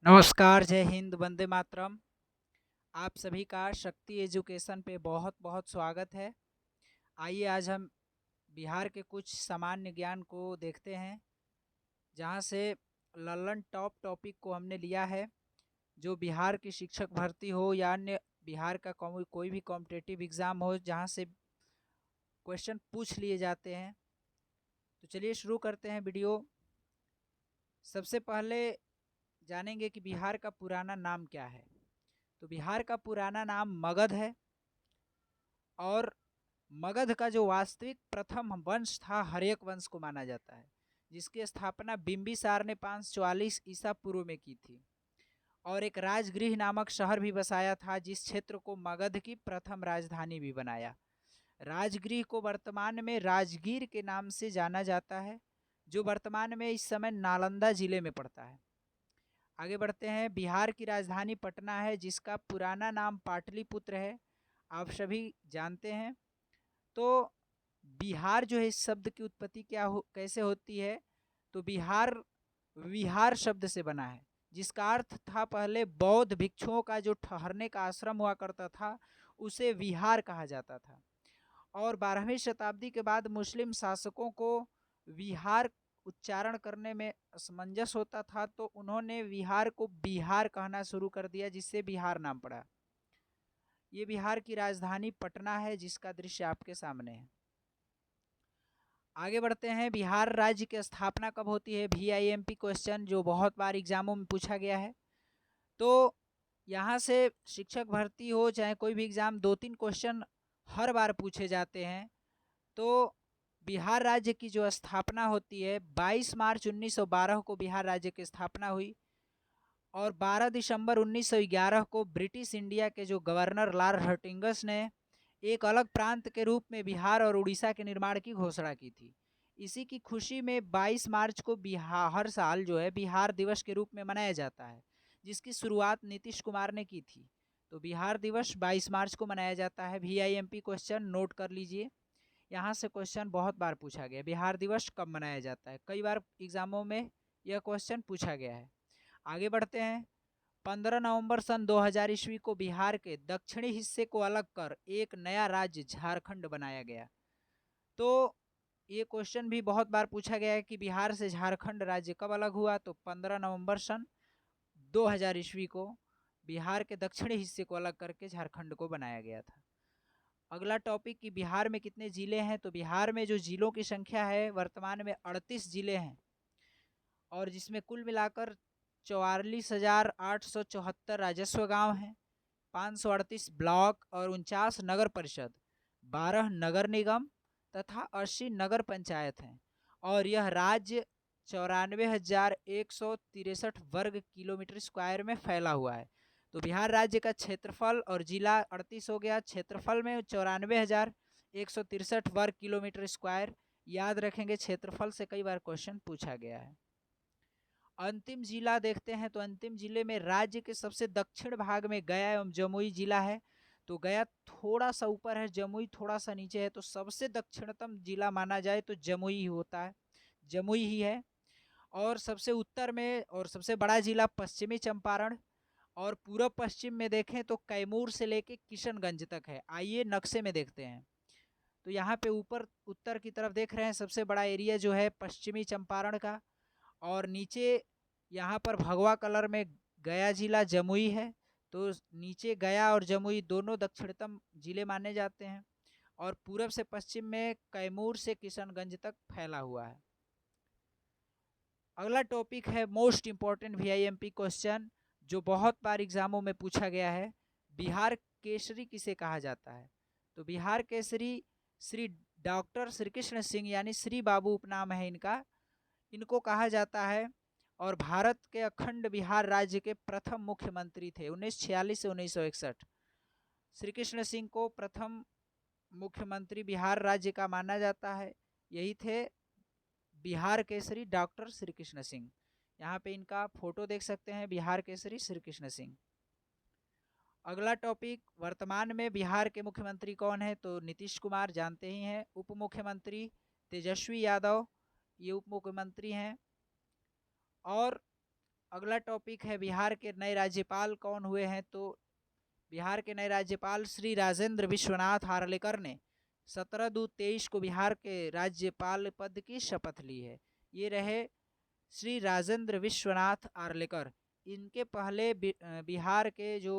नमस्कार, जय हिंद, वंदे मातरम। आप सभी का शक्ति एजुकेशन पे बहुत बहुत स्वागत है। आइए आज हम बिहार के कुछ सामान्य ज्ञान को देखते हैं, जहां से लल्लन टॉप टॉपिक को हमने लिया है। जो बिहार की शिक्षक भर्ती हो या अन्य बिहार का कोई भी कॉम्पिटिटिव एग्ज़ाम हो, जहां से क्वेश्चन पूछ लिए जाते हैं। तो चलिए शुरू करते हैं वीडियो। सबसे पहले जानेंगे कि बिहार का पुराना नाम क्या है। तो बिहार का पुराना नाम मगध है, और मगध का जो वास्तविक प्रथम वंश था हर्यक वंश को माना जाता है, जिसकी स्थापना बिंबिसार ने 544 ईसा पूर्व में की थी। और एक राजगृह नामक शहर भी बसाया था, जिस क्षेत्र को मगध की प्रथम राजधानी भी बनाया। राजगृह को वर्तमान में राजगीर के नाम से जाना जाता है, जो वर्तमान में इस समय नालंदा जिले में पड़ता है। आगे बढ़ते हैं। बिहार की राजधानी पटना है, जिसका पुराना नाम पाटलिपुत्र है, आप सभी जानते हैं। तो बिहार जो है, इस शब्द की उत्पत्ति कैसे होती है। तो बिहार विहार शब्द से बना है, जिसका अर्थ था पहले बौद्ध भिक्षुओं का जो ठहरने का आश्रम हुआ करता था, उसे विहार कहा जाता था। और 12वीं शताब्दी के बाद मुस्लिम शासकों को विहार उच्चारण करने में असमंजस होता था, तो उन्होंने विहार को बिहार कहना शुरू कर दिया, जिससे बिहार नाम पड़ा। ये बिहार की राजधानी पटना है, जिसका दृश्य आपके सामने है। आगे बढ़ते हैं। बिहार राज्य की स्थापना कब होती है। VIMP क्वेश्चन जो बहुत बार एग्जामों में पूछा गया है। तो यहाँ से शिक्षक भर्ती हो चाहे कोई भी एग्जाम, 2-3 क्वेश्चन हर बार पूछे जाते हैं। तो बिहार राज्य की जो स्थापना होती है, 22 मार्च 1912 को बिहार राज्य की स्थापना हुई, और 12 दिसंबर 1911 को ब्रिटिश इंडिया के जो गवर्नर लॉर्ड हर्टिंगस ने एक अलग प्रांत के रूप में बिहार और उड़ीसा के निर्माण की घोषणा की थी। इसी की खुशी में 22 मार्च को बिहार हर साल जो है बिहार दिवस के रूप में मनाया जाता है, जिसकी शुरुआत नीतीश कुमार ने की थी। तो बिहार दिवस 22 मार्च को मनाया जाता है। VIMP क्वेश्चन नोट कर लीजिए, यहाँ से क्वेश्चन बहुत बार पूछा गया। बिहार दिवस कब मनाया जाता है, कई बार एग्जामों में यह क्वेश्चन पूछा गया है। आगे बढ़ते हैं। 15 नवंबर सन 2000 ईस्वी को बिहार के दक्षिणी हिस्से को अलग कर एक नया राज्य झारखंड बनाया गया। तो ये क्वेश्चन भी बहुत बार पूछा गया है कि बिहार से झारखंड राज्य कब अलग हुआ। तो 15 नवंबर सन 2000 ईस्वी को बिहार के दक्षिणी हिस्से को अलग करके झारखंड को बनाया गया था। अगला टॉपिक कि बिहार में कितने जिले हैं। तो बिहार में जो जिलों की संख्या है, वर्तमान में 38 जिले हैं, और जिसमें कुल मिलाकर 44,874 राजस्व गांव हैं, 538 ब्लॉक और 49 नगर परिषद, 12 नगर निगम तथा 80 नगर पंचायत हैं। और यह राज्य 94,163 वर्ग किलोमीटर स्क्वायर में फैला हुआ है। तो बिहार राज्य का क्षेत्रफल और जिला 38 हो गया, क्षेत्रफल में 94,163 वर्ग किलोमीटर स्क्वायर। याद रखेंगे, क्षेत्रफल से कई बार क्वेश्चन पूछा गया है। अंतिम जिला देखते हैं। तो अंतिम जिले में राज्य के सबसे दक्षिण भाग में गया एवं जमुई जिला है। तो गया थोड़ा सा ऊपर है, जमुई थोड़ा सा नीचे है, तो सबसे दक्षिणतम जिला माना जाए तो जमुई ही होता है, जमुई ही है। और सबसे उत्तर में और सबसे बड़ा जिला पश्चिमी चंपारण, और पूर्व पश्चिम में देखें तो कैमूर से लेके किशनगंज तक है। आइए नक्शे में देखते हैं। तो यहाँ पे ऊपर उत्तर की तरफ देख रहे हैं, सबसे बड़ा एरिया जो है पश्चिमी चंपारण का, और नीचे यहाँ पर भगवा कलर में गया जिला जमुई है। तो नीचे गया और जमुई दोनों दक्षिणतम जिले माने जाते हैं, और पूरब से पश्चिम में कैमूर से किशनगंज तक फैला हुआ है। अगला टॉपिक है मोस्ट इम्पॉर्टेंट VIMP क्वेश्चन, जो बहुत बार एग्जामों में पूछा गया है। बिहार केसरी किसे कहा जाता है। तो बिहार केसरी श्री डॉक्टर श्री कृष्ण सिंह यानी श्री बाबू उपनाम है इनका, इनको कहा जाता है। और भारत के अखंड बिहार राज्य के प्रथम मुख्यमंत्री थे 1946 से 1961। श्री कृष्ण सिंह को प्रथम मुख्यमंत्री बिहार राज्य का माना जाता है। यही थे बिहार केसरी डॉक्टर श्री कृष्ण सिंह। यहाँ पे इनका फोटो देख सकते हैं, बिहार केसरी श्री कृष्ण सिंह। अगला टॉपिक, वर्तमान में बिहार के मुख्यमंत्री कौन है। तो नीतीश कुमार जानते ही हैं। उप मुख्यमंत्री तेजस्वी यादव, ये उप मुख्यमंत्री हैं। और अगला टॉपिक है बिहार के नए राज्यपाल कौन हुए हैं। तो बिहार के नए राज्यपाल श्री राजेंद्र विश्वनाथ हार्लेकर ने 17/2/23 को बिहार के राज्यपाल पद की शपथ ली है। ये रहे श्री राजेंद्र विश्वनाथ हार्लेकर। इनके पहले बिहार के जो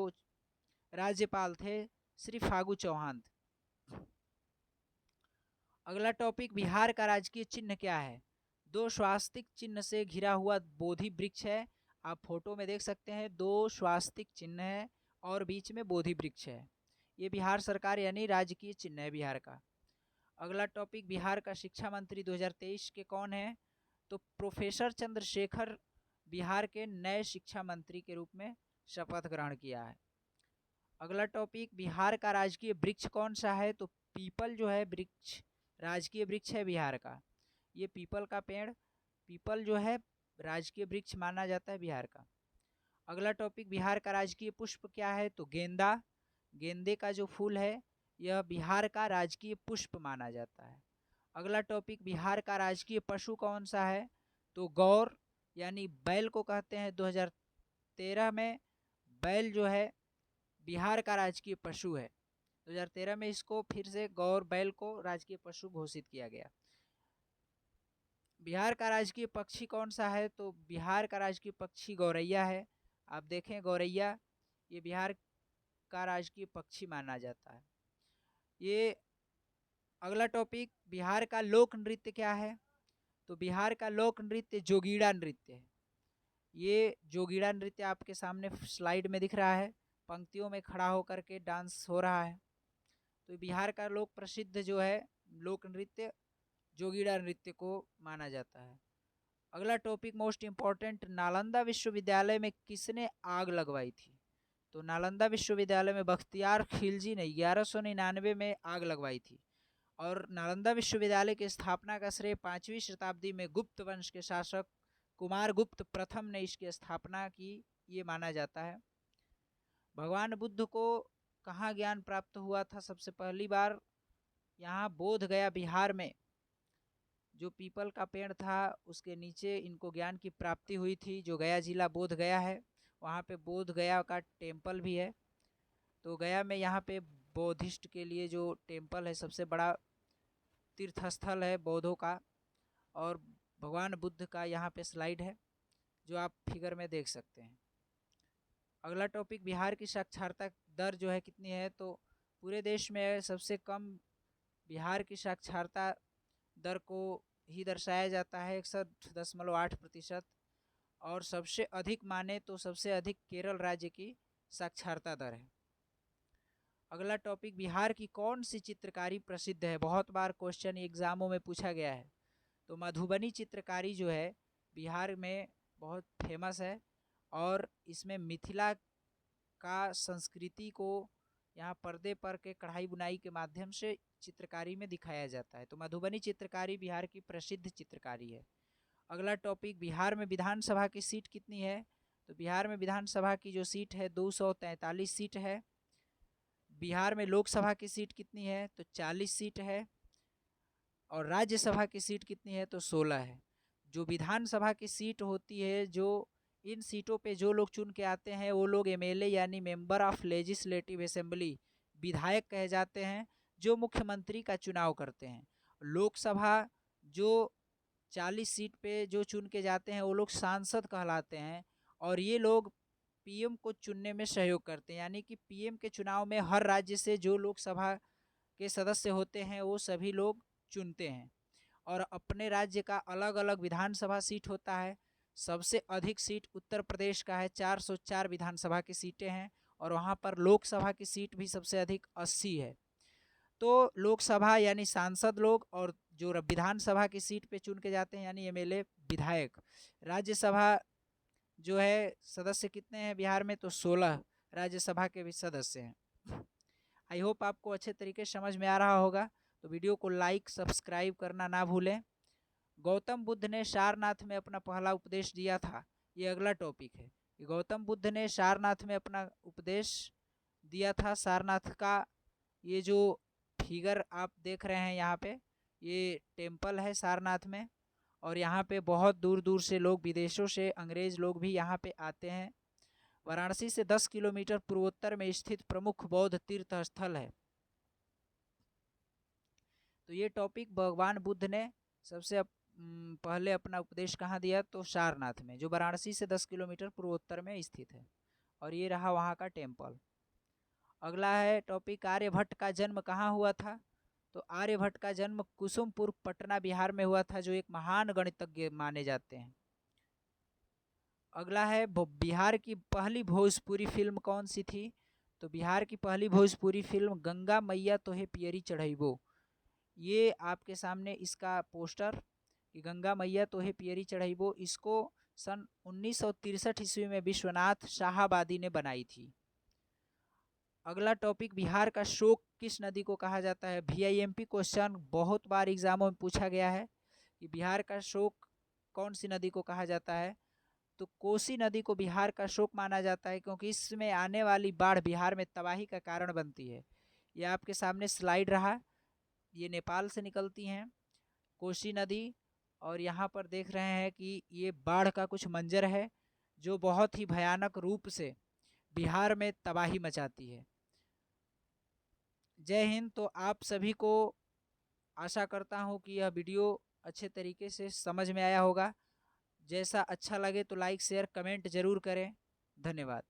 राज्यपाल थे श्री फागू चौहान। अगला टॉपिक बिहार का राजकीय चिन्ह क्या है। 2 स्वास्तिक चिन्ह से घिरा हुआ बोधि वृक्ष है। आप फोटो में देख सकते हैं 2 स्वास्तिक चिन्ह है और बीच में बोधि वृक्ष है। ये बिहार सरकार यानी राजकीय चिन्ह है बिहार का। अगला टॉपिक बिहार का शिक्षा मंत्री 2023 के कौन है। तो प्रोफेसर चंद्रशेखर बिहार के नए शिक्षा मंत्री के रूप में शपथ ग्रहण किया है। अगला टॉपिक बिहार का राजकीय वृक्ष कौन सा है। तो पीपल जो है वृक्ष राजकीय वृक्ष है बिहार का। ये पीपल का पेड़ पीपल जो है राजकीय वृक्ष माना जाता है बिहार का। अगला टॉपिक बिहार का राजकीय पुष्प क्या है। तो गेंदा। गेंदे का जो फूल है यह बिहार का राजकीय पुष्प माना जाता है। अगला टॉपिक बिहार का राजकीय पशु कौन सा है। तो गौर यानी बैल को कहते हैं। 2013 में बैल जो है बिहार का राजकीय पशु है। 2013 में इसको फिर से गौर बैल को राजकीय पशु घोषित किया गया। बिहार का राजकीय पक्षी कौन सा है। तो बिहार का राजकीय पक्षी गौरैया है। आप देखें गौरैया ये बिहार का राजकीय पक्षी माना जाता है। ये अगला टॉपिक बिहार का लोक नृत्य क्या है। तो बिहार का लोक नृत्य जोगीड़ा नृत्य है। ये जोगीड़ा नृत्य आपके सामने स्लाइड में दिख रहा है। पंक्तियों में खड़ा होकर के डांस हो रहा है। तो बिहार का लोक प्रसिद्ध जो है लोक नृत्य जोगीड़ा नृत्य को माना जाता है। अगला टॉपिक मोस्ट इम्पॉर्टेंट नालंदा विश्वविद्यालय में किसने आग लगवाई थी। तो नालंदा विश्वविद्यालय में बख्तियार खिलजी ने 1199 में आग लगवाई थी। और नालंदा विश्वविद्यालय की स्थापना का श्रेय 5वीं शताब्दी में गुप्त वंश के शासक कुमार गुप्त प्रथम ने इसकी स्थापना की ये माना जाता है। भगवान बुद्ध को कहाँ ज्ञान प्राप्त हुआ था। सबसे पहली बार यहाँ बोध गया बिहार में जो पीपल का पेड़ था उसके नीचे इनको ज्ञान की प्राप्ति हुई थी। जो गया जिला बोध गया है वहाँ पे बोध गया का टेम्पल भी है। तो गया में यहाँ पे बौद्धिस्ट के लिए जो टेम्पल है सबसे बड़ा तीर्थस्थल है बौद्धों का। और भगवान बुद्ध का यहाँ पे स्लाइड है जो आप फिगर में देख सकते हैं। अगला टॉपिक बिहार की साक्षरता दर जो है कितनी है। तो पूरे देश में सबसे कम बिहार की साक्षरता दर को ही दर्शाया जाता है 61.8%। और सबसे अधिक माने तो सबसे अधिक केरल राज्य की साक्षरता दर है। अगला टॉपिक बिहार की कौन सी चित्रकारी प्रसिद्ध है। बहुत बार क्वेश्चन एग्जामों में पूछा गया है। तो मधुबनी चित्रकारी जो है बिहार में बहुत फेमस है और इसमें मिथिला का संस्कृति को यहाँ पर्दे पर के कढ़ाई बुनाई के माध्यम से चित्रकारी में दिखाया जाता है। तो मधुबनी चित्रकारी बिहार की प्रसिद्ध चित्रकारी है। अगला टॉपिक बिहार में विधानसभा की सीट कितनी है। तो बिहार में विधानसभा की जो सीट है 243 सीट है। बिहार में लोकसभा की सीट कितनी है। तो 40 सीट है। और राज्यसभा की सीट कितनी है। तो 16 है। जो विधानसभा की सीट होती है जो इन सीटों पे जो लोग चुन के आते हैं वो लोग एमएलए यानी मेंबर ऑफ लेजिस्लेटिव असेंबली विधायक कहे जाते हैं जो मुख्यमंत्री का चुनाव करते हैं। लोकसभा जो 40 सीट पे जो चुन के जाते हैं वो लोग सांसद कहलाते हैं और ये लोग पीएम को चुनने में सहयोग करते हैं। यानी कि पीएम के चुनाव में हर राज्य से जो लोकसभा के सदस्य होते हैं वो सभी लोग चुनते हैं। और अपने राज्य का अलग अलग विधानसभा सीट होता है। सबसे अधिक सीट उत्तर प्रदेश का है 404 विधानसभा की सीटें हैं और वहाँ पर लोकसभा की सीट भी सबसे अधिक 80 है। तो लोकसभा यानी सांसद लोग और जो विधानसभा की सीट पे चुन के जाते हैं यानी एमएलए विधायक। राज्यसभा जो है सदस्य कितने हैं बिहार में। तो 16 राज्यसभा के भी सदस्य हैं। आई होप आपको अच्छे तरीके से समझ में आ रहा होगा। तो वीडियो को लाइक सब्सक्राइब करना ना भूलें। गौतम बुद्ध ने सारनाथ में अपना पहला उपदेश दिया था। ये अगला टॉपिक है कि गौतम बुद्ध ने सारनाथ में अपना उपदेश दिया था। सारनाथ का ये जो फिगर आप देख रहे हैं यहाँ पे ये टेम्पल है सारनाथ में और यहाँ पे बहुत दूर दूर से लोग, विदेशों से अंग्रेज लोग भी यहाँ पे आते हैं। वाराणसी से 10 किलोमीटर पूर्वोत्तर में स्थित प्रमुख बौद्ध तीर्थ स्थल है। तो ये टॉपिक भगवान बुद्ध ने सबसे पहले अपना उपदेश कहाँ दिया, तो सारनाथ में, जो वाराणसी से 10 किलोमीटर पूर्वोत्तर में स्थित है। और ये रहा वहाँ का टेम्पल। अगला है टॉपिक, आर्यभट्ट का जन्म कहाँ हुआ था। तो आर्यभट्ट का जन्म कुसुमपुर, पटना, बिहार में हुआ था, जो एक महान गणितज्ञ माने जाते हैं। अगला है, बिहार की पहली भोजपुरी फिल्म कौन सी थी। तो बिहार की पहली भोजपुरी फिल्म गंगा मैया तोहे पियरी चढ़ैबो। ये आपके सामने इसका पोस्टर, कि गंगा मैया तोहे पियरी चढ़ैबो, इसको सन 1963 ईस्वी में विश्वनाथ शाहाबादी ने बनाई थी। अगला टॉपिक, बिहार का शोक किस नदी को कहा जाता है। VIMP क्वेश्चन बहुत बार एग्जामों में पूछा गया है कि बिहार का शोक कौन सी नदी को कहा जाता है। तो कोसी नदी को बिहार का शोक माना जाता है, क्योंकि इसमें आने वाली बाढ़ बिहार में तबाही का कारण बनती है। ये आपके सामने स्लाइड रहा, ये नेपाल से निकलती हैं कोसी नदी, और यहाँ पर देख रहे हैं कि ये बाढ़ का कुछ मंजर है, जो बहुत ही भयानक रूप से बिहार में तबाही मचाती है। जय हिंद। तो आप सभी को आशा करता हूँ कि यह वीडियो अच्छे तरीके से समझ में आया होगा। जैसा अच्छा लगे तो लाइक शेयर कमेंट ज़रूर करें। धन्यवाद।